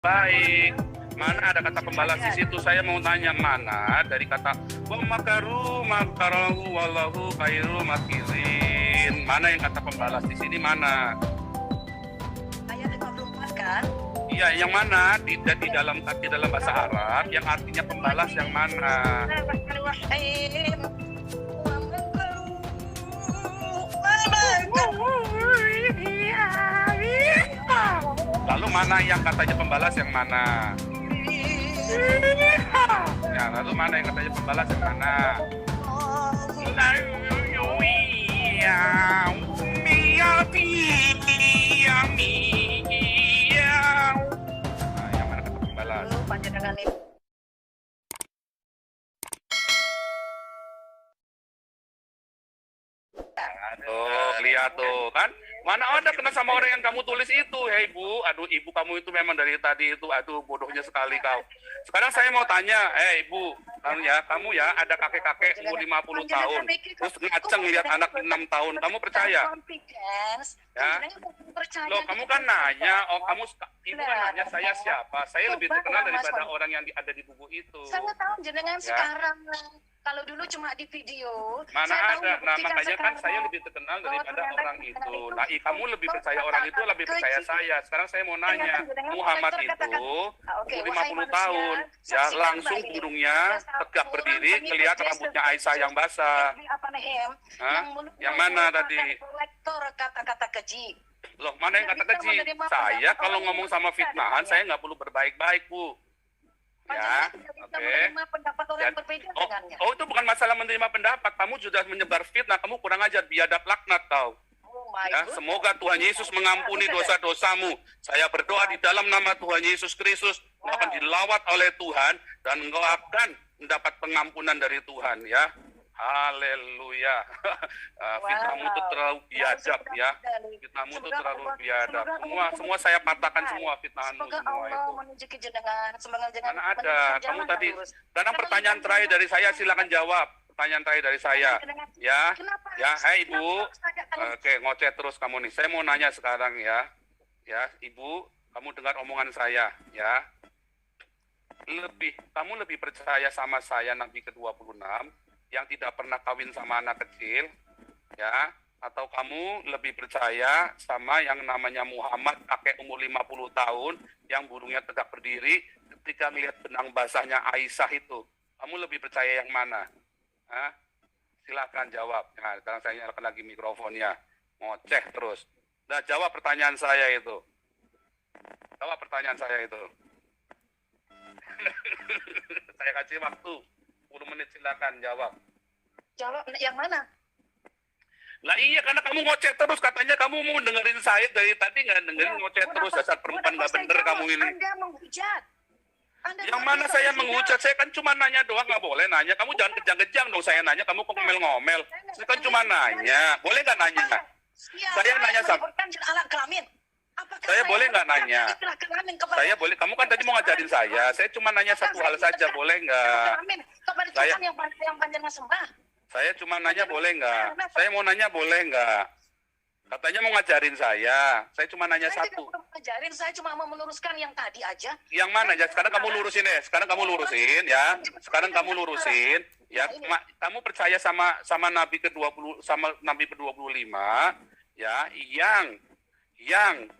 Baik. Mana ada kata pembalas di situ? Saya mau tanya mana dari kata wa makaru makarahu wallahu khairul makirin. Mana yang kata pembalas di sini mana? Ayat 54 kan? Iya, yang mana di dalam bahasa Arab yang artinya pembalas yang mana? Lalu mana yang katanya pembalas yang mana? Ya, lalu mana yang katanya pembalas yang mana? Nah, yang mana kata pembalas? Panjenengan itu Tuh, lihat tuh kan. Mana ada kena sama orang yang kamu tulis itu, hei Bu. Aduh, ibu kamu itu memang dari tadi itu, aduh bodohnya sekali kau. Sekarang saya mau tanya, Ibu, kamu ya ada kakek-kakek umur 50 tahun, terus ngaceng lihat anak 6 tahun, kamu percaya? Ya. Loh, kamu kan nanya, ibu kan nanya saya siapa? Saya lebih terkenal daripada orang yang ada di buku itu. saya tahu jenengan Ya. sekarang. Kalau dulu cuma di video. Mana saya ada, tahu nah buktikan makanya kan sekarang. saya lebih terkenal daripada ternyata orang jenengan itu. Nah, kamu lebih percaya orang itu, lebih percaya saya. Sekarang saya mau nanya, Jenengan Muhammad kolektor itu katakan, oke, umur wahai 50 manusia, tahun, ya saksikan langsung baik. burungnya Dasar tegak orang berdiri, pengikut ngelihat Yesus rambutnya Aisyah yang basah. apa Nehem, Hah? mulutnya Yang mana merupakan tadi? kolektor kata-kata keji. Loh, mana yang kata keji? Saya kalau ngomong sama fitnahan, saya nggak perlu berbaik-baik, Bu. Ya, Panjenengan tidak bisa oke. menerima pendapat orang yang Dan- berbeda Oh, dengannya. oh, itu bukan masalah menerima pendapat. Kamu sudah menyebar fitnah. Kamu kurang ajar, biadab laknat kau. Oh my Ya, goodness. semoga Tuhan Yesus mengampuni dosa-dosamu. Saya berdoa di dalam nama Tuhan Yesus Kristus, engkau akan dilawat oleh Tuhan dan engkau akan mendapat pengampunan dari Tuhan, ya. Haleluya. Fitnahmu itu terlalu biadab, ya. Fitnahmu itu terlalu biadab. Semua saya patahkan semua fitnahanmu Semoga semua Allah itu. menunjuki jenengan, semoga jenengan Mana ada? menunjukkan Kamu jalan tadi. yang lurus. Sekarang pertanyaan terakhir dari saya, silakan jawab. Pertanyaan terakhir dari saya. Ya. Kenapa? Ya, hai Ibu. Kenapa harus ada kalau- Oke, ngoceh terus kamu nih. Saya mau nanya sekarang ya. Ya, Ibu, kamu dengar omongan saya, ya. Kamu lebih percaya sama saya Nabi ke-26 yang tidak pernah kawin sama anak kecil, ya, atau kamu lebih percaya sama yang namanya Muhammad, kakek umur 50 tahun yang burungnya tegak berdiri ketika melihat benang basahnya Aisyah itu. Kamu lebih percaya yang mana? Hah? Silakan jawab. Nah, sekarang saya nyalakan lagi mikrofonnya. Ngoceh terus. Nah, jawab pertanyaan saya itu. Jawab pertanyaan saya itu. Saya kasih waktu 10 menit, silakan jawab. Jawab yang mana? Lah iya, karena kamu ngoceh terus, katanya kamu mau dengerin saya dari tadi, nggak dengerin, ngoceh terus, dasar perempuan nggak bener kamu ini. Anda menghujat. Yang mana saya menghujat? Saya kan cuma nanya doang, nggak boleh nanya. Kamu jangan kejang-kejang dong saya nanya, kamu kok ngomel-ngomel. Saya kan cuma nanya, boleh nggak nanya? Saya nanya sama. Alat kelamin. Apakah Saya boleh nggak menyebutkan nanya? istilah kelamin kepada Saya boleh, kamu kan tadi mau ngajarin saya cuma nanya satu hal saja, boleh nggak? kelamin kepada Saya- Tuhan yang panjenengan sembah. Saya cuma nanya boleh nggak? Saya mau nanya boleh nggak? Katanya mau ngajarin saya cuma nanya Saya satu. tidak perlu mengajarin, saya cuma mau meluruskan yang tadi aja. Yang mana ya? Sekarang kamu lurusin ya. Sekarang kamu lurusin ya. Sekarang kamu lurusin ya. Kamu percaya sama Nabi ke-20 sama Nabi ke-25 ya, yang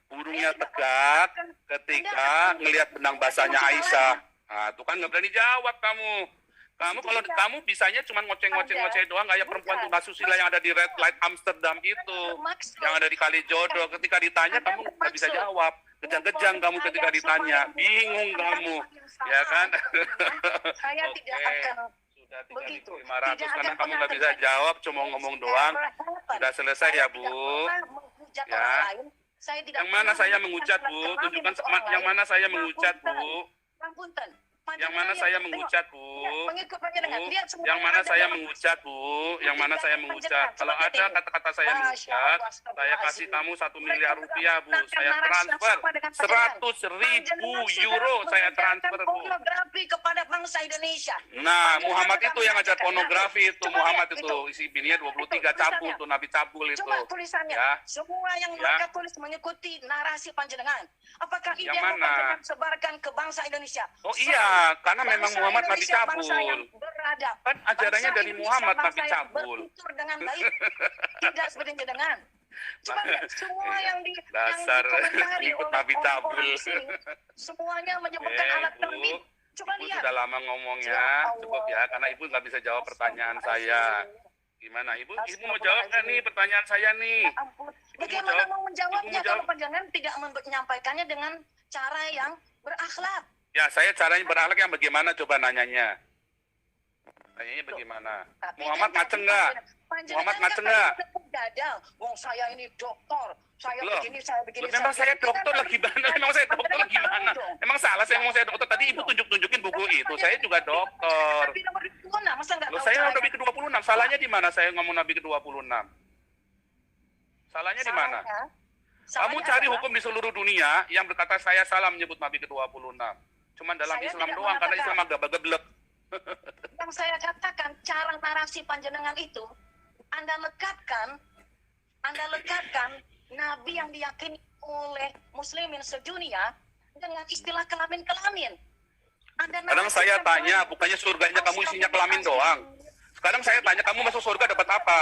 burungnya tegak ketika ngelihat benang basahnya Aisyah. Nah, tuh kan nggak berani jawab kamu. Kalau kamu bisanya cuma ngoceh-ngoceh doang kayak perempuan tunggal susila yang ada di Red Light Amsterdam itu, yang ada di Kalijodo. Ketika ditanya kamu nggak bisa jawab. Kejang-kejang kamu ketika ditanya, bingung kamu, ya kan? Saya tidak akan Sudah begitu. 3.500 Tidak karena akan kamu nggak pernah bisa jawab, cuma ngomong doang. Sudah selesai ya, Bu. Ya. Yang mana saya mengucat, Bu? Tunjukkan yang mana saya mengucat, Bu. Yang mana saya mengucat, Bu? Pengikut panjenengan. Bu, Lihat semua yang mana ada saya dalam- mengucat, Bu, yang mana saya mengucat. Kalau Coba ada lihat. kata-kata saya Masya mengucat, Allah, saya kasih astagfirullahaladzim. kamu 1 Mereka miliar rupiah, Bu. menggunakan Saya narasi yang transfer sama dengan 100.000 euro, saya transfer, Bu. Pornografi kepada bangsa Indonesia. Nah, Panjenengan Muhammad juga itu yang ngajar mengajarkan. pornografi itu, Coba Muhammad lihat itu. Isi bininya 23 cabul tuh, Nabi cabul itu. Coba tulisannya. Ya. Semua yang Ya. mereka tulis mengikuti narasi panjenengan. Apakah ini Yang yang mau mana? panjenengan sebarkan ke bangsa Indonesia? Oh iya, karena memang Bangsa Muhammad Nabi Indonesia, bangsa yang cabul. beradab. Kan ajarannya Bangsa dari Indonesia, Muhammad bangsa Nabi yang cabul. bertutur dengan baik. Tidak seperti dengan. Coba lihat semua yang Dasar dikomentari ikut oleh Nabi cabul. orang-orang di sini, semuanya menyebutkan alat Bu, terbit. Coba Ibu lihat. sudah lama ngomongnya, Ya Allah. cukup ya, karena Ibu nggak bisa jawab pertanyaan saya. Gimana, Ibu mau jawab nggak nih pertanyaan saya nih? Ya ampun. Ibu mau Bagaimana jawab? mau menjawabnya Ibu mau kalau jawab? panjangan tidak menyampaikannya dengan cara yang berakhlak? Ya, saya caranya berakhlak yang bagaimana coba nanyanya? Nanyanya bagaimana? Tapi Muhammad kan ngaceng tadi nggak? panjenengan Muhammad kan ngaceng tadi nggak? tepuk dada. Wong saya ini dokter, saya Loh, begini, saya begini. Loh, memang saya dokter lagi mana? Memang saya dokter lagi mana? Emang salah saya ngomong saya dokter? Tadi Ibu tunjukin buku itu. Saya juga dokter. Nabi nomor 26, masa nggak Loh, tahu saya caranya? Nabi ke-26. Salahnya di mana saya ngomong Nabi ke-26? Salahnya di mana? Kamu Salahnya cari adalah, hukum di seluruh dunia yang berkata saya salah menyebut Nabi ke-26. Cuman dalam Saya Islam tidak doang, karena mengatakan. Islam agak geblek. yang saya katakan cara narasi panjenengan itu, Anda lekatkan Nabi yang diyakini oleh muslimin sedunia dengan istilah kelamin-kelamin. Kadang saya tanya, bukannya surganya kamu isinya kelamin doang. Sekarang saya tanya, kamu masuk surga dapat apa?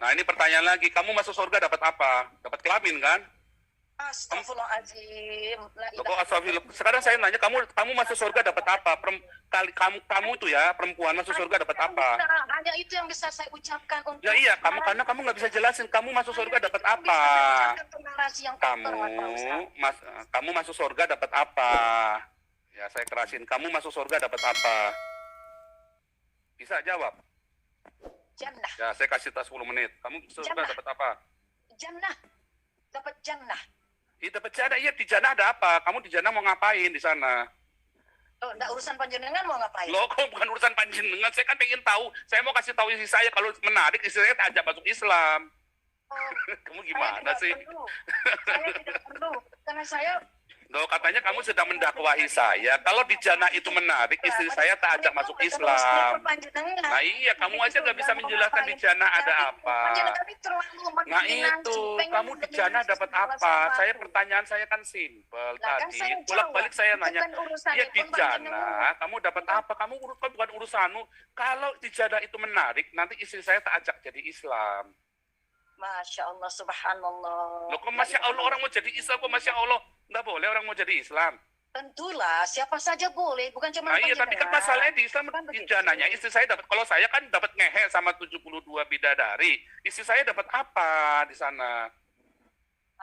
Nah, ini pertanyaan lagi, kamu masuk surga dapat apa? Dapat kelamin kan? Astagfirullahaladzim. La ilaha Kok astagfirullah. Sekarang saya nanya, kamu masuk surga dapat apa? Kamu itu ya, perempuan masuk surga dapat apa? Nah, hanya itu yang bisa saya ucapkan untuk Ya iya, karena kamu nggak bisa jelasin, kamu masuk surga dapat apa? Kamu masuk surga dapat apa? Ya, saya kerasin, kamu masuk surga dapat apa? Bisa jawab? Jannah. Ya, saya kasih tas 10 menit. Kamu surga dapat apa? Jannah. Dapat jannah. Dapat jannah, iya di jannah ada apa? Kamu di jannah mau ngapain di sana? Oh, enggak urusan panjenengan mau ngapain? Loh, kok bukan urusan panjenengan? Saya kan pengen tahu. Saya mau kasih tahu istri saya kalau menarik istri saya ajak masuk Islam. Oh, Kamu gimana sih? Saya tidak perlu. Karena saya Loh, katanya kamu sedang mendakwahi saya. Kalau di jannah itu menarik, istri saya tak ajak masuk Islam. Nah iya, kamu aja nggak bisa menjelaskan di jannah ada apa. Nah itu, kamu di jannah dapat apa? Pertanyaan saya kan simpel tadi. Bolak-balik saya nanya, ya di jannah kamu dapat apa? Kamu bukan urusanmu. Kalau di jannah itu menarik, nanti istri saya tak ajak jadi Islam. Masya Allah, subhanallah. Loh, kok Masya Allah orang mau jadi Islam, kok Masya Allah nggak boleh orang mau jadi Islam? Tentulah, siapa saja boleh, bukan cuma Nah iya, tapi kan masalahnya di Islam, Bukan di begitu. jananya istri saya dapat, kalau saya kan dapat ngehe sama 72 bidadari, istri saya dapat apa di sana?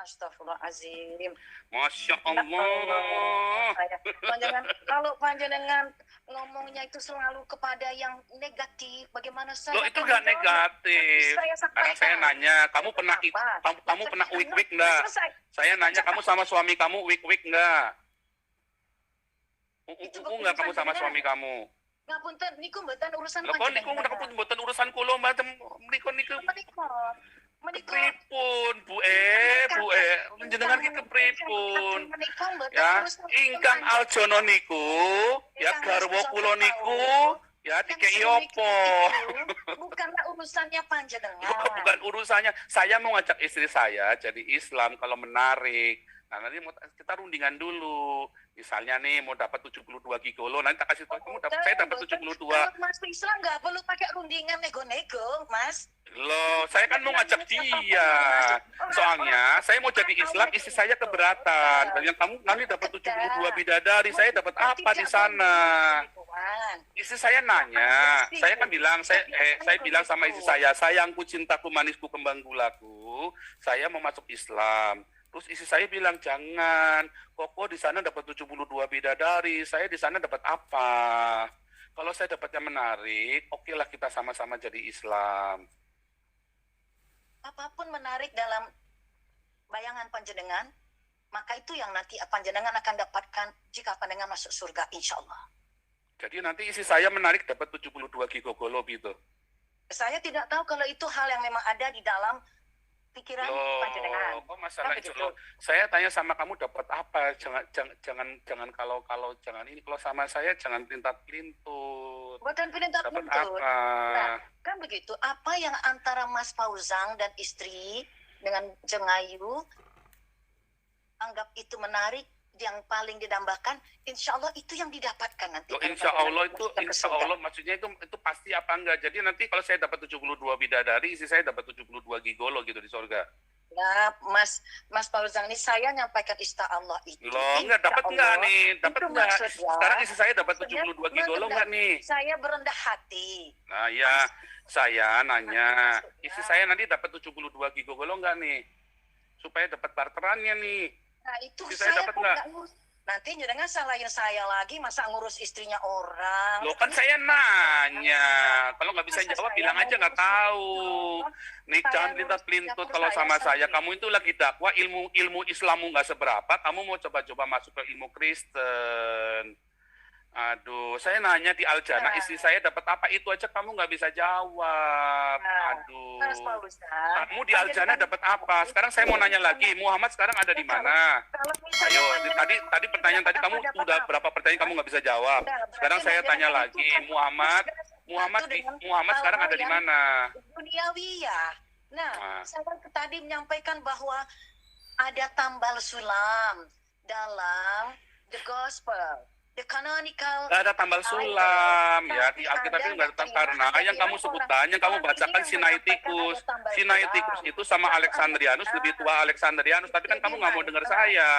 Astagfirullahaladzim. Masya Allah. Kalau panjenengan ngomongnya itu selalu kepada yang negatif, bagaimana saya? Loh, itu nggak negatif. Sekarang saya nanya, kamu pernah kamu pernah wik-wik nggak? Saya nanya, kamu sama suami kamu wik-wik nggak? Nggak kamu sama suami kamu? Ngapunten, niku mboten urusan Loh, kok niku mboten urusan kula mboten niku pripun Bu jenengan iki pripun ya ingkang aljono niku ya garwa kula niku ya dikei opo bukanlah urusannya panjenengan. bukan urusannya, saya mau ngajak istri saya jadi Islam kalau menarik. Nah nanti kita rundingan dulu. Misalnya nih mau dapat 72 gigolo, nanti tak kasih tahu kamu saya dapat 72. Kalau masuk Islam nggak perlu pakai rundingan nego-nego, Mas. Loh, saya kan mau ngajak dia. Soalnya saya mau jadi Islam, istri saya keberatan. Dan yang kamu nanti dapat 72 bidadari, saya dapat apa di sana? Istri saya nanya, saya kan bilang, saya bilang sama istri saya, sayangku, cintaku, manisku, kembang gulaku, saya mau masuk Islam. Terus istri saya bilang, jangan, Koko di sana dapat 72 bidadari, saya di sana dapat apa? Kalau saya dapatnya menarik, oke lah kita sama-sama jadi Islam. Apapun menarik dalam bayangan panjenengan, maka itu yang nanti panjenengan akan dapatkan jika panjenengan masuk surga, insya Allah. Jadi nanti isi saya menarik dapat 72 gigolo gitu. Saya tidak tahu kalau itu hal yang memang ada di dalam pikiran panjenengan. Kok masalah Kan itu begitu. loh. Saya tanya sama kamu dapat apa? Jangan kalau jangan ini. Kalau sama saya jangan pelintut. Bukan perintah Dapat penuntut. apa? Nah, kan begitu. Apa yang antara Mas Fauzang dan istri dengan Jeng Ayu anggap itu menarik, yang paling didambakan, insya Allah itu yang didapatkan nanti. Loh, insya Allah maksudnya itu pasti apa enggak? Jadi nanti kalau saya dapat 72 bidadari, isi saya dapat 72 gigolo gitu di surga. Nah, Mas Fauzang ini saya nyampaikan Allah itu. Loh, enggak dapat enggak nih? Dapat enggak? Maksudnya, Sekarang isi saya dapat 72 gigolo enggak nih? Saya berendah hati. Nah, ya, saya nanya, isi saya nanti dapat 72 gigolo enggak nih? Supaya dapat barterannya nih. Nah, itu Isi saya dapat kok enggak? nggak ngurus. Nanti jangan salahin saya lagi, masa ngurus istrinya orang. Loh, kan saya nanya. Kalau nggak bisa Masa jawab, saya bilang mau aja nggak ngurus tahu. istrinya? Nih, Saya jangan ngurus pelintut dapur kalau saya sama saya. sendiri. Kamu itu lagi dakwah, ilmu Islammu nggak seberapa, kamu mau coba-coba masuk ke ilmu Kristen. Aduh, saya nanya di Aljana, Nah. istri saya dapat apa? Itu aja kamu nggak bisa jawab. Nah, Aduh. Mas Fauzang, Kamu di Aljana dapat apa? Sekarang saya mau nanya lagi, Muhammad sekarang ada di mana? Kalau misalnya Ayo, panjenengan tadi pertanyaan tadi kamu dapat udah apa? berapa pertanyaan kamu nggak bisa jawab. Nah, Sekarang berarti saya tanya panjenengan lagi, itu kan Muhammad satu dengan sekarang ada hal-hal di yang mana? duniawi ya. Nah, Nah. saya tadi menyampaikan bahwa ada tambal sulam dalam the gospel, the canonical. Gak ada tambal sulam ya Tapi di Alkitab itu ada nggak ada yang karena terima, yang ada kamu yang sebutkan, yang kamu orang bacakan ini yang Sinaitikus. menyampaikan ada tambal Sinaitikus sulam. itu sama Lalu Alexandrianus ada- lebih tua Alexandrianus, tapi kan kamu nggak mau dengar saya.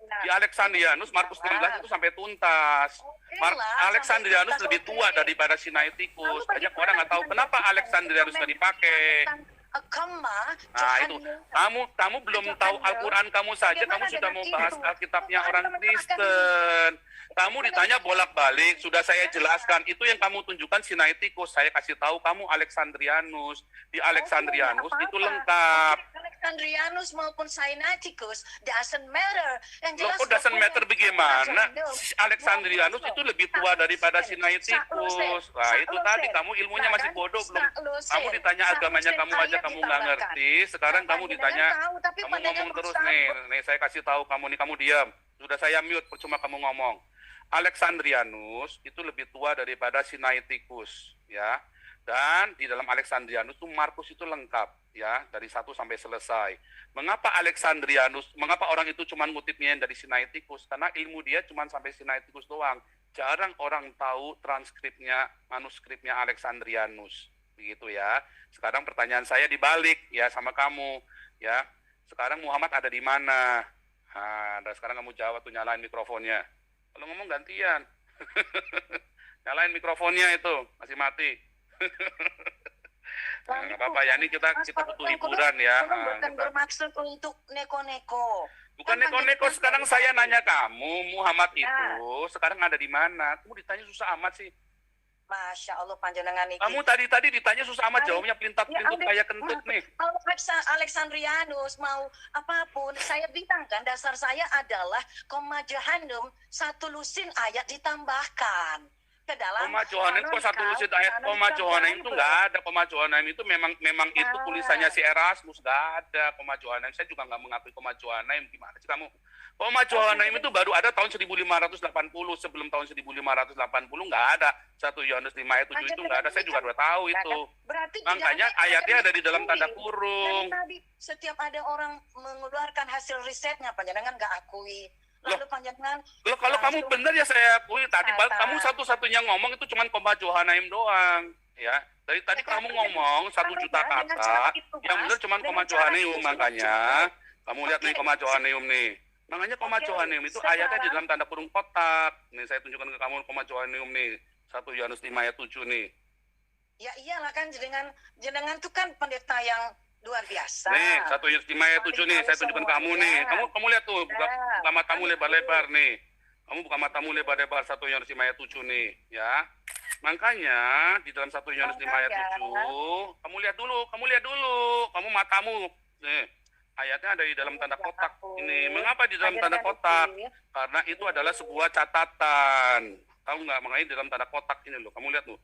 Nah, Di Alexandrianus Markus 16 itu sampai tuntas. oke lah, Alexandrianus sampai lebih tuntas, tua oke. daripada Lalu Sinaitikus. Banyak bagaimana orang nggak tahu dengan kenapa dokumen Alexandrianus nggak dipakai. tentang agama, Nah itu Johannes? kamu belum tahu Al-Quran kamu saja, kamu Bagaimana sudah mau dengan bahas itu? Alkitabnya Tuhan orang menerangkan Kristen. Kamu ditanya bolak-balik, sudah saya jelaskan. Itu yang kamu tunjukkan Sinaitikus. Saya kasih tahu kamu Alexandrianus. Di Alexandrianus itu lengkap. Alexandrianus maupun Sinaiticus doesn't matter. Yang Loh, jelas kok doesn't dokumen matter bagaimana? Johannes. Alexandrianus itu lebih tua daripada Sinaitikus. Nah, itu tadi kamu ilmunya masih bodoh belum. Kamu ditanya agamanya kamu aja kamu nggak ngerti. Sekarang kamu ditanya, kamu ngomong terus nih. Nih saya kasih tahu kamu nih, kamu diam. Sudah saya mute, percuma kamu ngomong. Alexandrianus itu lebih tua daripada Sinaitikus, ya. Dan di dalam Alexandrianus itu Markus itu lengkap, ya, dari 1 sampai selesai. Mengapa mengapa orang itu cuma ngutipnya yang dari Sinaitikus? Karena ilmu dia cuma sampai Sinaitikus doang. Jarang orang tahu transkripnya, manuskripnya Alexandrianus. Begitu ya. Sekarang pertanyaan saya dibalik ya sama kamu, ya. Sekarang Muhammad ada di mana? Nah, dan sekarang kamu jawab tuh, nyalain mikrofonnya. Kalau ngomong gantian. Nyalain mikrofonnya itu, masih mati. Nah, nggak apa-apa ya, ini kita butuh hiburan ya. Nah, Bukan bermaksud untuk neko-neko. bukan neko-neko, sekarang saya nanya kamu, Muhammad itu sekarang ada di mana? Kamu ditanya susah amat sih. Masya Allah panjenengan ini. Kamu tadi ditanya susah amat, jawabnya pelintat-pelintut kayak kentut nih. Kalau Alexandrianus mau apapun, saya bilang kan dasar saya adalah koma Johanum satu lusin ayat ditambahkan ke dalam. Koma Johannes kok satu lusin ayat koma Johannes itu nggak ada. Koma Johannes itu memang itu tulisannya si Erasmus, nggak ada koma Johannes. Saya juga nggak mengakui koma Johannes. Gimana sih kamu? Koma Johannes itu baru ada tahun 1580, sebelum tahun 1580 nggak ada. 1 Yohanes 5 ayat 7 itu nggak ada. Saya juga udah tahu itu. Berarti Makanya ayatnya ada di dalam tanda kurung. Tadi setiap ada orang mengeluarkan hasil risetnya, panjenengan nggak akui. Lalu panjenengan Kalau kamu benar ya saya akui. Tadi kamu satu-satunya ngomong itu cuma koma Johannes doang. Ya, dari tadi kamu ngomong 1 juta kata, yang benar cuma koma Johannes. Makanya kamu lihat nih koma Johannes nih. Makanya koma Johannes itu ayatnya di dalam tanda kurung kotak. Nih saya tunjukkan ke kamu koma Johannes nih. 1 Yohanes 5 ayat 7 nih. Ya iyalah kan jenengan itu kan pendeta yang luar biasa. Nih 1 Yohanes 5 ayat 7 nih, saya tunjukkan ke kamu nih. Kamu lihat tuh, buka matamu lebar-lebar nih. Kamu buka matamu lebar-lebar 1 Yohanes 5 ayat 7 nih, ya. Makanya di dalam 1 Yohanes 5 ayat 7, kamu lihat dulu. Kamu matamu nih. Ayatnya ada di dalam tanda kotak ini. Mengapa di dalam tanda kotak? Karena itu adalah sebuah catatan. Tahu nggak? Makanya dalam tanda kotak ini loh. Kamu lihat loh.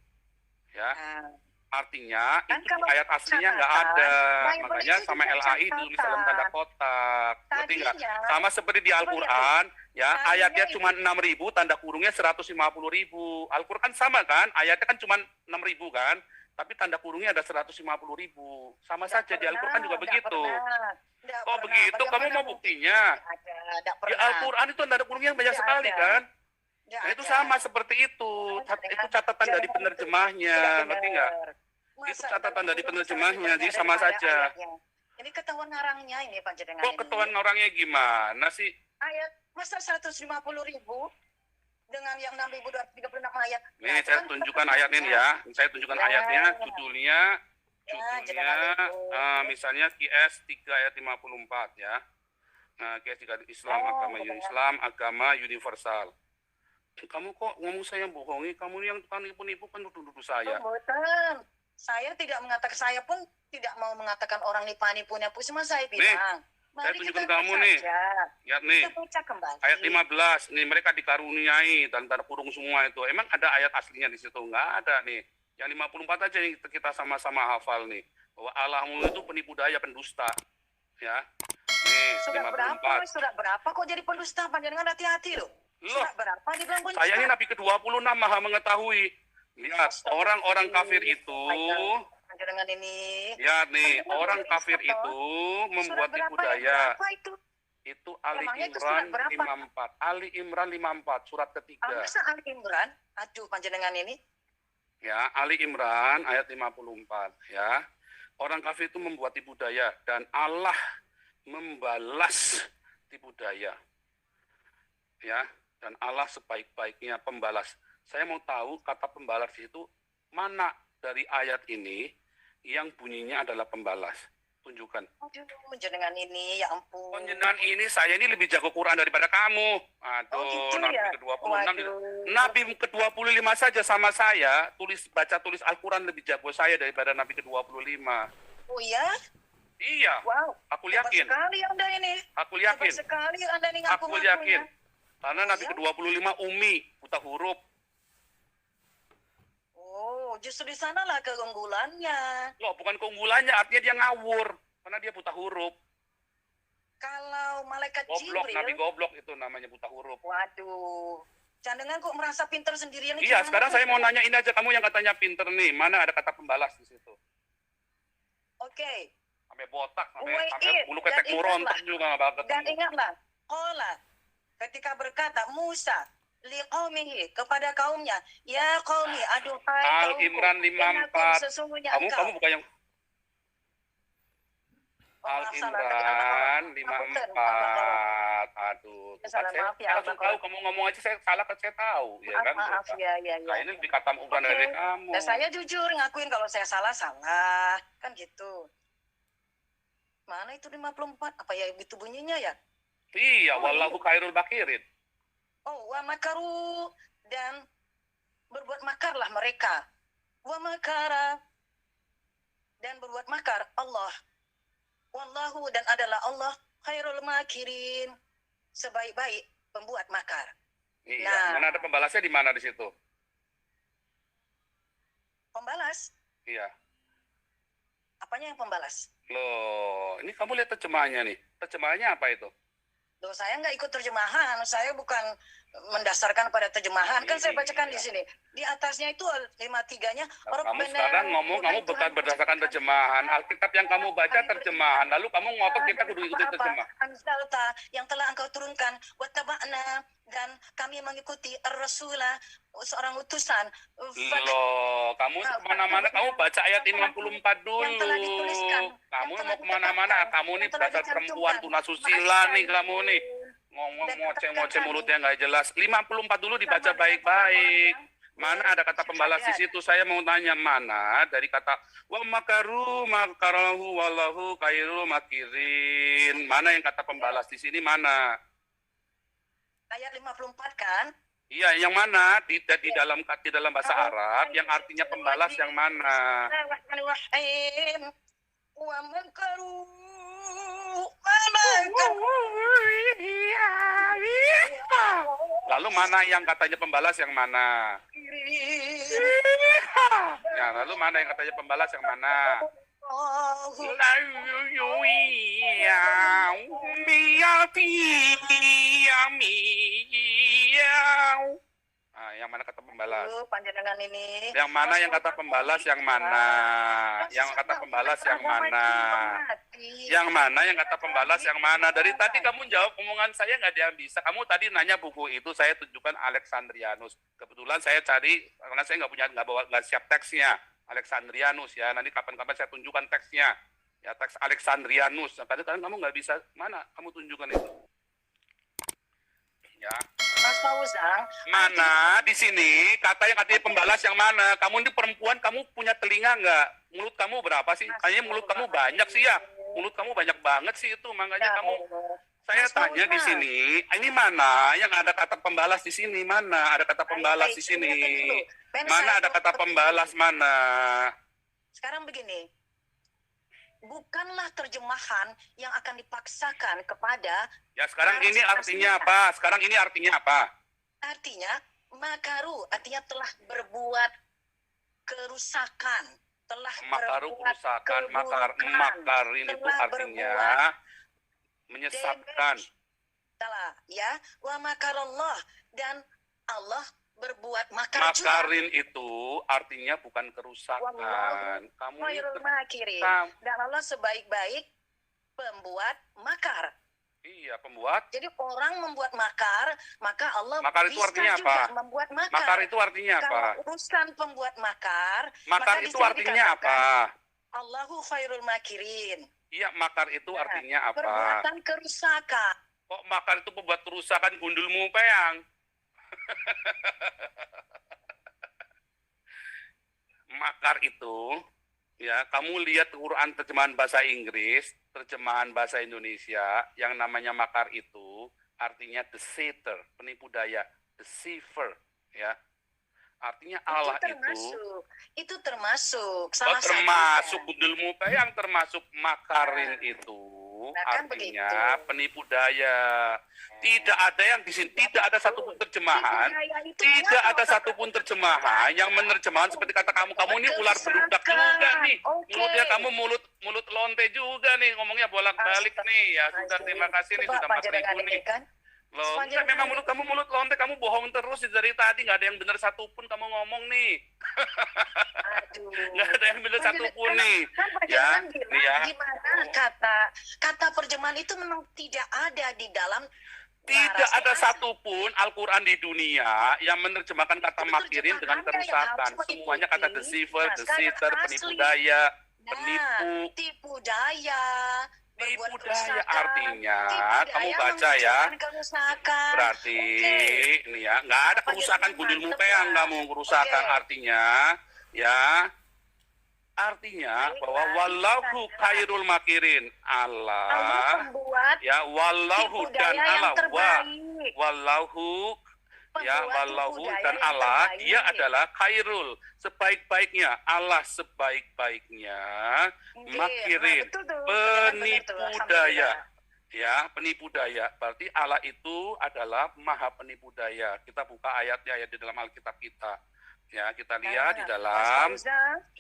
Ya. Nah, Artinya kan itu di kalau ayat aslinya nggak catatan, ada. Bible Makanya itu sama juga LAI ditulis dalam tanda catatan. kotak. Ngerti nggak? Tadinya, Sama seperti di coba lihat Al-Quran, ya Tadinya ayatnya itu- cuma 6.000, tanda kurungnya 150.000. Al-Quran sama kan? Ayatnya kan cuma 6.000 kan? Tapi tanda kurungnya ada 150.000. Sama Nggak saja di pernah, Al-Quran juga nggak begitu. pernah. Nggak Kok pernah. begitu? Kamu Bagaimana mau mungkin? buktinya? Nggak ada, nggak Di pernah. Al-Quran itu tanda kurungnya banyak Nggak sekali ada. kan? Nggak Nah itu ada. sama seperti itu. Itu catatan dari penerjemahnya, ngerti nggak? Itu catatan dari penerjemahnya, jadi sama saja. Ini ketahuan ngarangnya ini panjenengan. Kok ketahuan orangnya gimana sih? Ayat masa 150.000 dengan yang 6.236 ayat. Nih Nah, saya kan tunjukkan ketemu. ayatnya nih ya. Saya tunjukkan Ya. ayatnya, judulnya jangan itu. misalnya QS 3 ayat 54 ya. Nah, QS 3 Islam, Oh, agama benar. Islam, agama universal. Kamu kok ngomong saya bohongi? Kamu yang tukang nipu-nipu kan nuduh-nuduh saya. Oh, betul. Saya tidak mengatakan, saya pun tidak mau mengatakan orang nipu-nipu. Cuma saya bilang, saya mari tunjukkan kita kamu baca nih. saja. Lihat nih. Kita baca kembali. Ayat 15, nih mereka dikaruniai dan tanda kurung semua itu. Emang ada ayat aslinya di situ? Nggak ada nih. Yang 54 aja yang kita sama-sama hafal nih. Bahwa Allahmu itu penipu daya, pendusta. Ya. Nih, Surat 54. berapa? Surat berapa kok jadi pendusta? Panjenengan hati-hati loh. Loh, Surat berapa dibilang pendusta? saya ini Nabi ke-26 maha mengetahui. Lihat, orang-orang kafir itu, Panjenengan ini. lihat nih, Panjenengan orang boleh kafir Islam, itu Surat membuat tipu berapa? Yang daya. berapa itu? Itu Ali Emangnya itu Imran surat berapa? 54. Ali Imran 54, surat ketiga. Masa Ali Imran? Aduh, panjenengan ini. Ya, Ali Imran ayat 54 ya. Orang kafir itu membuat tipu daya dan Allah membalas tipu daya. Ya, dan Allah sebaik-baiknya pembalas. Saya mau tahu kata pembalas itu mana dari ayat ini yang bunyinya adalah pembalas. Tunjukkan. Aduh, panjenengan ini, ya ampun. Panjenengan ini, saya ini lebih jago Quran daripada kamu. Aduh, Oh, gitu Nabi ya? ke-26. Waduh. Nabi ke-25 saja sama saya, baca tulis Al-Quran lebih jago saya daripada Nabi ke-25. Oh ya? Iya, Wow. aku Hebat yakin. sekali Anda ini. Aku yakin. Hebat sekali Anda ini Aku ngaku-ngakunya. yakin. Karena Nabi Iya? ke-25 umi, buta huruf. Oh, justru di sanalah keunggulannya. Loh, bukan keunggulannya, artinya dia ngawur. Karena dia buta huruf. Kalau malaikat Goblok, Nabi Jibril, goblok itu namanya buta huruf. waduh. Jangan kok merasa pintar sendirian. Iya, Jangan sekarang aku. saya mau nanya ini aja, kamu yang katanya pinter nih, mana ada kata pembalas di situ? Oke. Sampai botak, sampai Wait, bulu dan ketek muron ingatlah. juga nggak bakal Dan ketemu. ingatlah, qala ketika berkata Musa liqaumihi kepada kaumnya, ya qaumi aduhai Al kaumku, Imran 54. sesungguhnya Kamu engkau. bukan yang Oh, Al maaf, salah. Tadi Al-Baqarah. Imran 54. Aduh, Ya, salah, saya maaf ya, langsung Al-Baqarah. tahu kamu ngomong aja saya salah kan saya tahu, ya kan? Maaf, ya. Nah, ini lebih kata Quran Oke. dari kamu. Dan saya jujur ngakuin kalau saya salah, kan gitu. Mana itu 54? Apa ya gitu bunyinya ya? Iya, wallahu khairul bakirin. Oh, wa makaru, dan berbuat makarlah mereka. Wa makara, dan berbuat makar Allah. Wallahu, dan adalah Allah khairul makirin, sebaik-baik pembuat makar. Iya, Nah. mana ada pembalasnya di mana di situ? Pembalas, Iya. apanya yang pembalas? Loh, ini kamu lihat terjemahannya nih. Terjemahannya apa itu? Loh, saya nggak ikut terjemahan, saya bukan mendasarkan pada terjemahan. Kan saya bacakan di sini. Di atasnya itu 53-nya. Nah, kamu sekarang ngomong kamu bukan berdasarkan terjemahan. Alkitab yang kamu baca terjemahan. Lalu kamu ngotot kita kudu ikuti terjemahan. Anzalta yang telah engkau turunkan, wattaba'na, dan kami mengikuti ar-rasulah, seorang utusan. Loh, kamu kemana-mana, kamu baca ayat 54 dulu. Yang telah dituliskan, Kamu yang telah mau kemana-mana, ditetapkan, kamu nih yang telah dasar dicantumkan. perempuan tunasusila nih kamu nih. Ngomong ngoceh-ngoceh mulutnya nggak jelas. 54 dulu dibaca baik-baik. Mana ada kata pembalas di situ? Saya mau tanya mana dari kata wa makaru makarahu wallahu khairul makirin. Mana yang kata pembalas di sini mana? Ayat 54 kan? Iya, yang mana di dalam bahasa Arab yang artinya pembalas yang mana? Bismillahirrahmanirrahim. Wa makaru Lalu mana yang katanya pembalas yang mana? Ya, lalu mana yang katanya pembalas yang mana? Nah, yang mana kata pembalas? Panjenengan ini. Yang mana yang kata pembalas yang mana? Yang kata pembalas yang mana? Yang mana yang kata pembalas yang mana? Dari tadi kamu jawab omongan saya nggak ada yang bisa. Kamu tadi nanya buku itu, saya tunjukkan Alexandrianus. Kebetulan saya cari karena saya nggak siap teksnya. Alexandrianus ya. Nanti kapan-kapan saya tunjukkan teksnya. Ya, teks Alexandrianus. Nah, tadi kan kamu nggak bisa. Mana? Kamu tunjukkan itu. Ya. Mas Fauzan, Mana di sini kata yang katanya pembalas yang mana? Kamu ini perempuan, kamu punya telinga nggak? Mulut kamu berapa sih? Kayaknya mulut kamu banyak sih ya. Mulut kamu banyak banget sih itu, makanya kamu. Saya tanya di sini, ini mana yang ada kata pembalas di sini? Mana ada kata pembalas di sini? Mana ada kata pembalas mana? Sekarang begini. Bukanlah terjemahan yang akan dipaksakan kepada. Ya sekarang ini artinya apa? Sekarang ini artinya apa? Artinya makaru, artinya telah berbuat kerusakan, telah makaru berbuat kerusakan, makarin itu artinya menyesatkan. Salah, ya. Wa makarallah, dan Allah berbuat makar juga. Makarin itu artinya bukan kerusakan. Kamu Khairul makirin. Dan Allah sebaik-baik pembuat makar. Iya, pembuat. Jadi orang membuat makar, maka Allah makar itu bisa artinya juga apa? membuat makar. Makar itu artinya apa? Kalau urusan pembuat makar, makar maka itu artinya apa? Allahu khairul makirin. Iya, makar itu artinya apa? Perbuatan kerusakan. Kok makar itu pembuat kerusakan gundulmu peyang? Makar itu, ya kamu lihat Quran terjemahan bahasa Inggris, terjemahan bahasa Indonesia, yang namanya makar itu artinya deceiver, penipu daya, deceiver, ya. Artinya Allah itu termasuk salah termasuk budulmu yang termasuk makarin itu artinya penipu daya. Tidak ada yang di sini, tidak ada satupun terjemahan, tidak ada satupun terjemahan yang menerjemahkan seperti kata kamu ini ular beludak juga nih, mulutnya kamu mulut lonte juga nih, ngomongnya bolak-balik nih. Ya sudah, terima kasih nih sudah 4.000 nih. Loh, memang mulut kamu mulut lonte, kamu bohong terus dari tadi, nggak ada yang benar satupun kamu ngomong nih. Nggak ada yang benar satupun nih. Ya, gimana kata perjemahan itu memang tidak ada di dalam. Tidak ada satupun Al-Quran di dunia yang menerjemahkan kata makirin dengan kerusakan. Semuanya kata deceiver, deceiver, penipu daya, penipu. Tipu daya. Tipu daya artinya, kamu baca ya, berarti ini ya, nggak ada kerusakan gundulmu peyang kamu, kerusakan artinya, ya, artinya bahwa wallahu khairul makirin, Allah ya, wallahu dan Allah, wallahu ya, wallahu dan Allah, dia adalah khairul, sebaik-baiknya, Allah sebaik-baiknya makirin, penipu daya. Ya, penipu daya. Berarti Allah itu adalah maha penipu daya. Kita buka ayatnya ya di dalam Alkitab kita. Ya, kita lihat di dalam.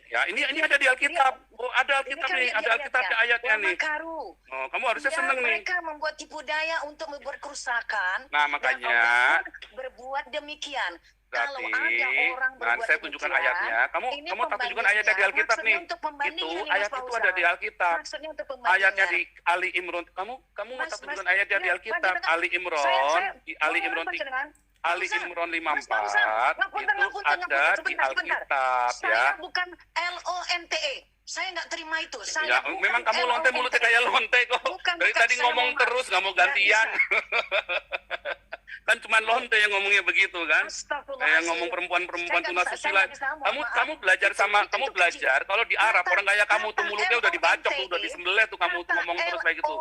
Ya, ini ada di Alkitab. Oh, ada Alkitab nih, ada Alkitab ada ayatnya nih. Oh, kamu harusnya seneng nih. Mereka membuat tipu daya untuk membuat kerusakan. Nah, makanya berbuat demikian. Berarti, kalau ada orang berbuat saya tunjukkan ayatnya. Kamu tak tunjukkan ayatnya di Alkitab nih. Itu ayat itu ada di Alkitab. Ayatnya di Ali Imran. Kamu tak tunjukkan ayatnya di Alkitab. Ali Imran, di Ali Imran 54 itu ada di Alkitab ya. Saya bukan LONTE. Saya nggak terima itu. Ya, memang kamu lonte mulutnya kayak lonte kok. Dari tadi ngomong terus, nggak mau gantian. Kan cuma lonte yang ngomongnya begitu kan. Kayak ngomong perempuan-perempuan tunasusila. Kamu belajar kalau di Arab orang kayak kamu tuh mulutnya udah dibacok tuh, udah disembelih tuh kamu tuh ngomong terus kayak gitu.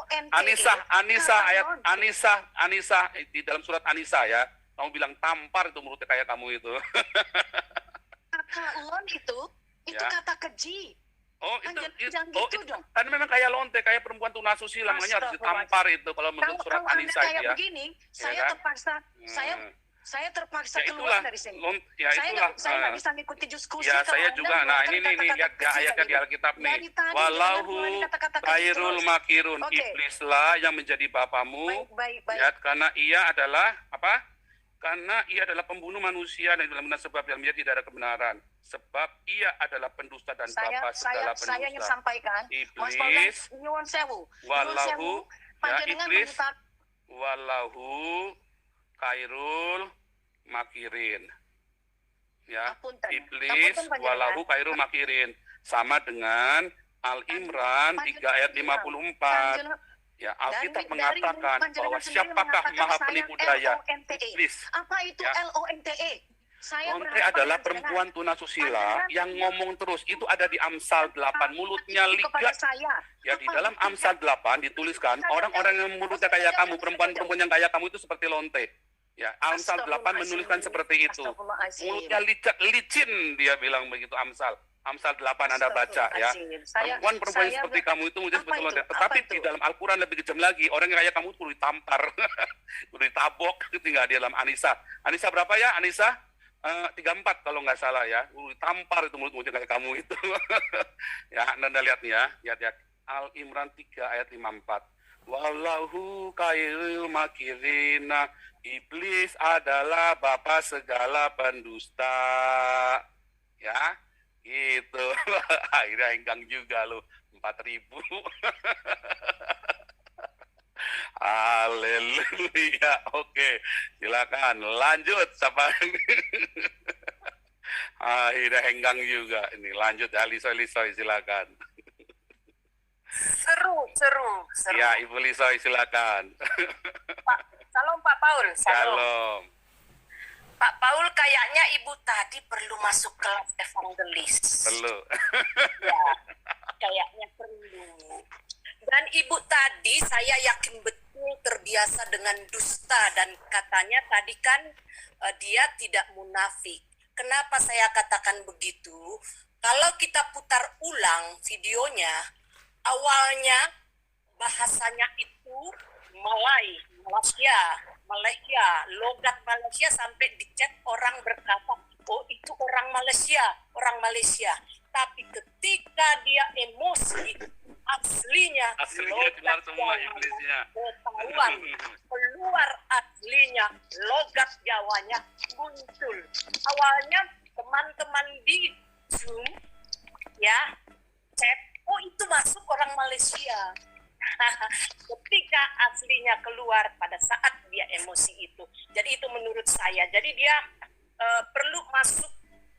Anisa di dalam surat Anisa ya. Kamu bilang tampar itu mulutnya kayak kamu itu. Kata lon itu kata keji. Oh Kan itu, jangan oh gitu itu dong. kan memang kayak lonte, kayak perempuan tunasusila, makanya harus ditampar itu kalau menurut surat Kalau Anda Anisa kayak itu ya. begini, Ya saya kan? terpaksa, Hmm. saya terpaksa Ya keluar itulah, dari sini. ya itulah. Saya nggak bisa ngikuti diskusi Ya kalau saya Anda juga. Nah mengeluarkan ini nih lihat kata-kata keji ayatnya kayak di gitu. Alkitab nih. Dari tadi jangan Walahu keluarin kata-kata keji khairul terus. makirun, Oke. iblislah yang menjadi bapamu. Baik. Ya, karena ia adalah apa? Karena ia adalah pembunuh manusia dan dalam benar sebab dalam dia tidak ada kebenaran. Sebab ia adalah pendusta dan bapa segala Saya ingin pendusta. sampaikan, Mas Paul, Iblis, nyuwun sewu, walahu, ya panjenengan iblis, meminta walahu khairul makirin. Ya, Apunten. iblis Apunten, panjenengan. walahu khairul makirin. Sama dengan Al-Imran 3 ayat 54. Panjenengan- Ya, Alkitab dari mengatakan panjenengan bahwa sendiri siapakah mengatakan maha saya penipu daya? LONTE. Iblis. Apa itu Ya. LONTE? Saya Lonte berhadapan adalah dengan perempuan tunasusila Panjenengan yang ngomong terus. Itu ada di Amsal 8, mulutnya kepada ligat. saya. Ya, di Apa dalam itu? Amsal 8 dituliskan, orang-orang yang mulutnya kayak kamu, perempuan-perempuan yang kayak kamu itu seperti lonte. Ya, Amsal 8 menuliskan seperti itu. Astagfirullahaladzim. Mulutnya licin, dia bilang begitu Amsal. Amsal 8 Anda baca ya. Perempuan-perempuan seperti kamu itu mungkin seperti lonte. Tetapi di dalam Al-Quran lebih kejam lagi. Orang yang kayak kamu perlu ditampar, perlu ditabok. Itu tinggal di dalam Anisa. Anisa berapa ya? Anisa? 34 kalau nggak salah ya. Ditampar itu mulut-mulutnya kayak kamu itu. Ya, Anda lihat nih ya. Lihat. Al-Imran 3 ayat 54. Wallahu khairul makirina. Iblis adalah bapa segala pendusta. Ya, gitu. Akhirnya hengkang juga lu. 4.000. Haleluya. Oke, silakan lanjut. Siapa? Akhirnya hengkang juga. Ini lanjut ya, Lisoy, silakan. Seru. Ya, Ibu Lisoy, silakan. Salam Pak Paul. Shalom. Pak Paul, kayaknya Ibu tadi perlu masuk kelas evangelis. Perlu. Ya, kayaknya perlu. Dan Ibu tadi saya yakin betul terbiasa dengan dusta dan katanya tadi kan dia tidak munafik. Kenapa saya katakan begitu? Kalau kita putar ulang videonya, awalnya bahasanya itu Malaysia, logat Malaysia sampai dicek orang berkata, oh itu orang Malaysia. Tapi ketika dia emosi, aslinya keluar semua iblisnya. ketahuan, keluar aslinya, logat Jawanya muncul. Awalnya teman-teman di Zoom, ya, chat, oh itu masuk orang Malaysia. Ketika aslinya keluar pada saat dia emosi itu. Jadi itu menurut saya. Jadi dia perlu masuk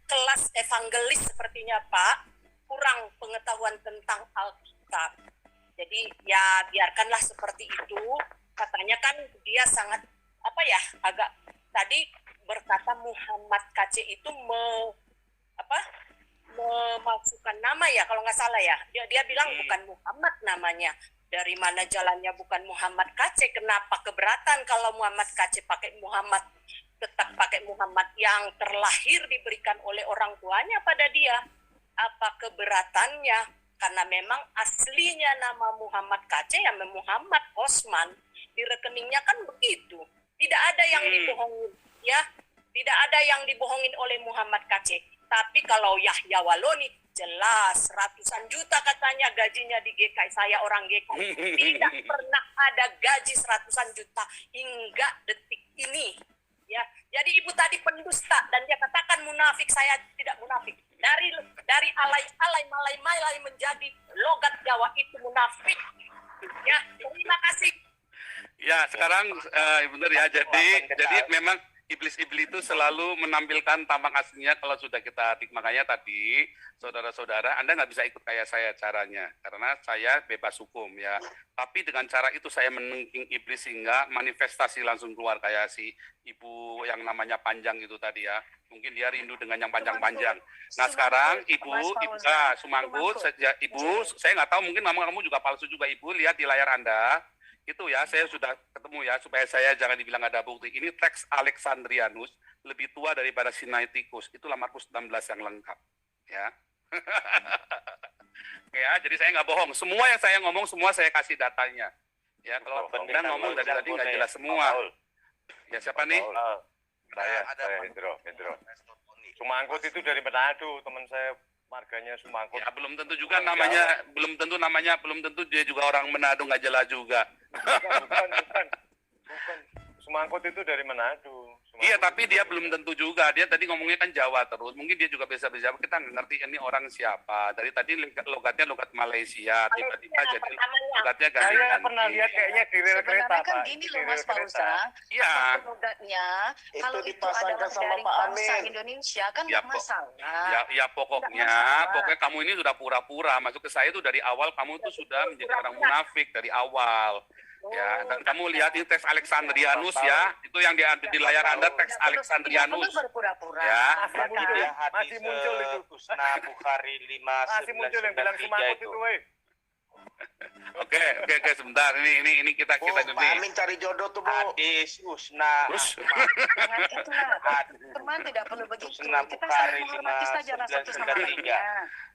kelas evangelis sepertinya Pak. Kurang pengetahuan tentang Alkitab. Jadi ya biarkanlah seperti itu. Katanya kan dia sangat agak tadi berkata Muhammad KC itu memasukkan nama ya kalau nggak salah ya. Dia bilang bukan Muhammad namanya. Dari mana jalannya bukan Muhammad KC? Kenapa keberatan kalau Muhammad KC pakai Muhammad, tetap pakai Muhammad yang terlahir diberikan oleh orang tuanya pada dia? Apa keberatannya? Karena memang aslinya nama Muhammad KC ya Muhammad Osman. Di rekeningnya kan begitu. Tidak ada yang dibohongin, ya. Tidak ada yang dibohongin oleh Muhammad KC. Tapi kalau Yahya Waloni, jelas ratusan juta katanya gajinya di GKI. Saya orang GKI. Tidak pernah ada gaji ratusan juta hingga detik ini. Ya, jadi Ibu tadi pendusta dan dia katakan munafik. Saya tidak munafik. Dari alay menjadi logat Jawa itu munafik. Ya, terima kasih. Ya, sekarang benar ya. Jadi memang iblis-iblis itu selalu menampilkan tampang aslinya kalau sudah kita makanya tadi saudara-saudara Anda nggak bisa ikut kayak saya caranya karena saya bebas hukum ya. Tapi dengan cara itu saya menengking iblis sehingga manifestasi langsung keluar kayak si ibu yang namanya Panjang itu tadi ya. Mungkin dia rindu dengan yang panjang-panjang. Nah sekarang ibu Sumangkut, ibu saya nggak tahu mungkin nama kamu juga palsu juga ibu lihat di layar Anda. Itu ya, saya sudah ketemu ya, supaya saya jangan dibilang ada bukti. Ini teks Alexandrianus, lebih tua daripada Sinaiticus. Itulah Markus 16 yang lengkap. Ya. Ya, jadi saya nggak bohong. Semua yang saya ngomong, semua saya kasih datanya. Ya, kalau Anda ngomong dari tadi nggak jelas semua. Ya, siapa nih? Saya Hendro. Sumangkut itu dari Manado, teman saya marganya Sumangkut. Ya, belum tentu juga namanya, belum tentu dia juga orang Manado, nggak jelas juga. Bukan. Sumangkut itu dari Manado. Iya, tapi dia belum tentu juga. Dia tadi ngomongnya kan Jawa terus. Mungkin dia juga bisa Jawa. Kita nggak ngerti ini orang siapa. Dari tadi logatnya logat Malaysia. Tiba-tiba jadi logatnya ganti. Saya pernah lihat kayaknya di rel kereta, Sebenarnya kan Pak. gini Di loh rel Mas kereta. Fauzan, Iya. logatnya kalau itu dipasangkan adalah sama dari Pak bangsa Amin. Indonesia kan Ya, nggak masalah. Ya pokoknya kamu ini sudah pura-pura. Masuk ke saya itu dari awal kamu itu sudah menjadi orang munafik dari awal. Ya, dan kamu lihat ini teks Alexandrianus ya, itu yang diambil di layar Anda teks Alexandrianus. Berpura-pura. Ya. Masih muncul itu. Nah, Bukhari 5 Masih muncul yang bilang Sumangkut itu, weh. Oke, sebentar. Ini kita Pak ini. Amin cari jodoh tuh, Bu. Hadis, Usna, Terus? Jangan itulah. Teman tidak perlu begitu. Kita saling menghormati saja satu sama lainnya.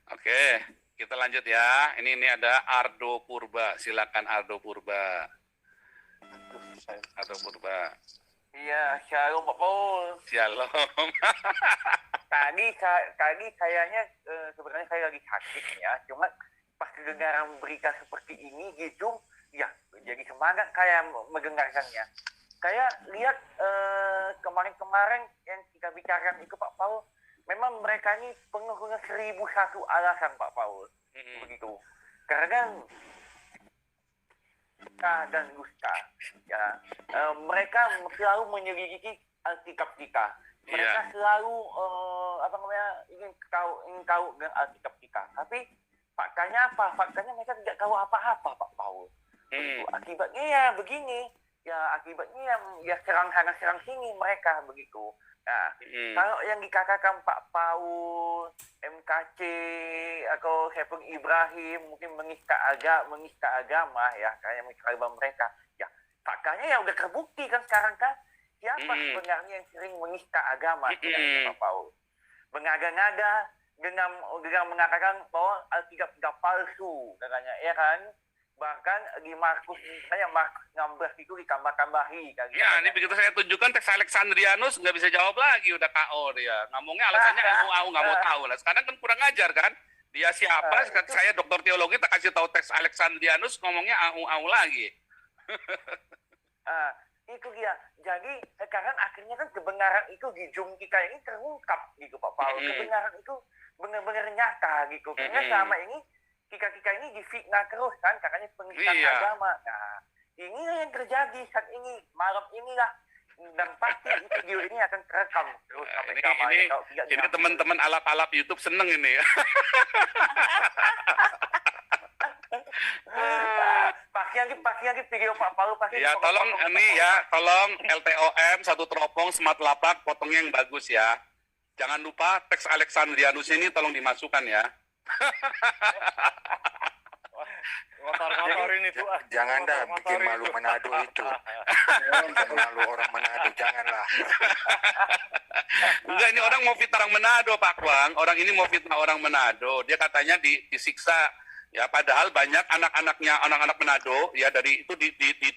Oke, kita lanjut ya. Ini ada Ardo Purba. Silakan Ardo Purba. Ardo Purba. Iya, shalom Pak Paul. Shalom. Tadi kayaknya sebenarnya saya lagi sakit ya, cuma pas kedengaran berita seperti ini gitu, ya jadi semangat kayak mendengarkannya. Kayak lihat kemarin-kemarin yang kita bicarakan itu Pak Paul, memang mereka ini penuh dengan 1001 alasan Pak Paul, begitu. Karena dan dusta, ya mereka selalu menyelidiki Alkitab kita. Mereka selalu ingin tahu dengan Alkitab kita. Tapi faktanya apa? Faktanya mereka tidak tahu apa-apa Pak Paul. Akibatnya ya begini. Ya akibatnya ya serang sana serang sini mereka begitu. Nah, kalau yang dikatakan Pak Paul, MKC atau Saiful Ibrahim mungkin menista agama ya, kayak mencoba mereka. Ya, faktanya ya udah terbukti kan sekarang kan siapa sebenarnya yang sering menista agama dengan Pak Paul. Mengada-ngada dengan mengatakan bahwa Alkitab tidak palsu katanya, ya kan? Bahkan di Markus 16 itu ditambah-tambahi kan. Ya, ini begitu saya tunjukkan teks Alexandrianus nggak bisa jawab lagi, udah KO dia. Ngomongnya alasannya au nggak mau tahu lah. Sekarang kan kurang ajar kan? Dia siapa? Saya dokter teologi, tak kasih tahu teks Alexandrianus, ngomongnya au lagi. Itu dia. Jadi sekarang akhirnya kan kebenaran itu di Zoom kita ini terungkap gitu Pak Paul. Kebenaran itu benar-benar nyata gitu. Karena selama ini kita ini difitnah terus kan, katanya penistaan agama. Nah, inilah yang terjadi saat ini, malam inilah, dan pasti video ini akan terekam terus sampai ini teman-teman alap-alap YouTube seneng ini ya. pasti lagi video Pak Paul pasti. Ya tolong LTOM satu teropong smart lapak potongnya yang bagus ya. Jangan lupa teks Alexandrianus ini tolong dimasukkan ya. Motor ini tuh. Jangan dah bikin malu Manado itu. Bikin malu orang Manado, janganlah. Enggak, ini orang mau fitnah orang Manado, Pak Kwang. Orang ini mau fitnah orang Manado. Dia katanya disiksa. Ya, padahal banyak anak-anak Manado ya dari itu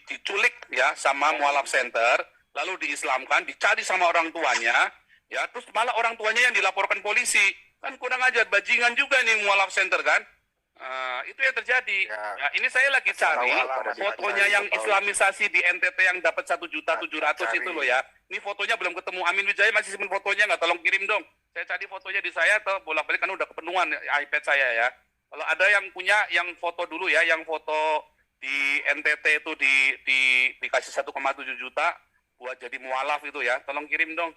diculik ya sama Mualaf Center, lalu diislamkan, dicari sama orang tuanya, ya terus malah orang tuanya yang dilaporkan polisi. Kan kurang ajar, bajingan juga nih Mualaf Center kan. Itu yang terjadi. Ya, ini saya lagi cari fotonya yang islamisasi di NTT yang dapat 1.700.000 itu loh ya. Ini fotonya belum ketemu. Amin Wijaya masih simpen fotonya nggak? Tolong kirim dong. Saya cari fotonya di saya atau bolak-balik kan udah kepenuhan iPad saya ya. Kalau ada yang punya yang foto dulu ya, yang foto di NTT itu dikasih 1,7 juta buat jadi mualaf itu ya. Tolong kirim dong.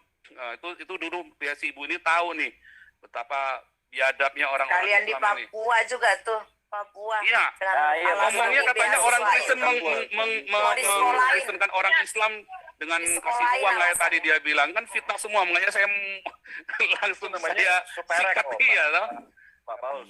Itu dulu biar si ibu ini tahu nih betapa biadabnya orang-orang Kalian di Islam ini. Papua juga tuh, Papua. Iya. Ngomongnya katanya orang Kristen mengkristenkan orang Islam dengan kasih uang kayak tadi dia bilang, kan fitnah semua. Makanya saya langsung saya sikap dia loh. Pak Paul.